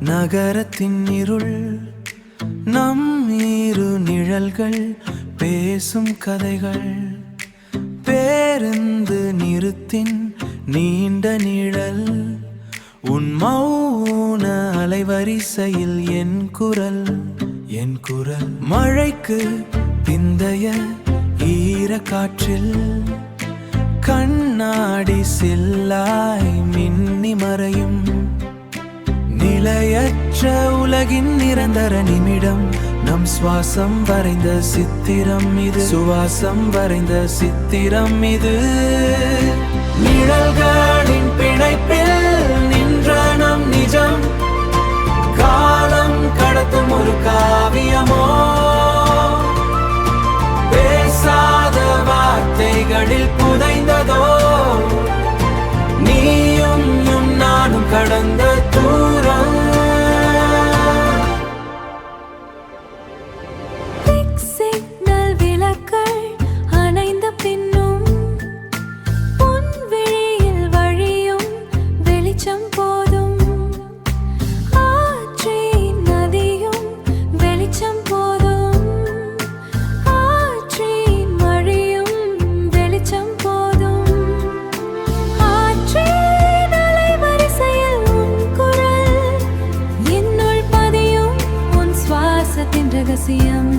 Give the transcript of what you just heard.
நகரத்தின் இருள் நம் இரு நிழல்கள் பேசும் கதைகள். பேருந்து நிறுத்தின் நீண்ட நிழல் உன் மௌன அலைவரிசையில் என் குரல். மழைக்கு பிந்தைய ஈர காற்றில் கண்ணாடி சில்லாய் மின்னி மறையும். நிலையற்ற உலகின் நிரந்தர நிமிடம் நம் சுவாசம் வரைந்த சித்திரம் இது. சுவாசம் வரைந்த சித்திரம் இது. நிழல்களின் பிணைப்பில் நின்ற நம் நிஜம் காலம் கடத்தும் ஒரு காவியமோ. பேசாத வார்த்தைகளில் புதைந்ததோ நீயும் நானும் கடந்த தூரம். சிக்னல் விளக்குகள் அணைந்த பின்னும் உன் விழியில் வழியும் வெளிச்சம் போதும். ஆற்றின் நதியும் வெளிச்சம் போதும். ஆற்றின் மழையும் வெளிச்சம் போதும். ஆற்றின் அலைவரிசையில் உன் குரல் என்னுள் பதியும் உன் சுவாசத்தின் ரகசியம்.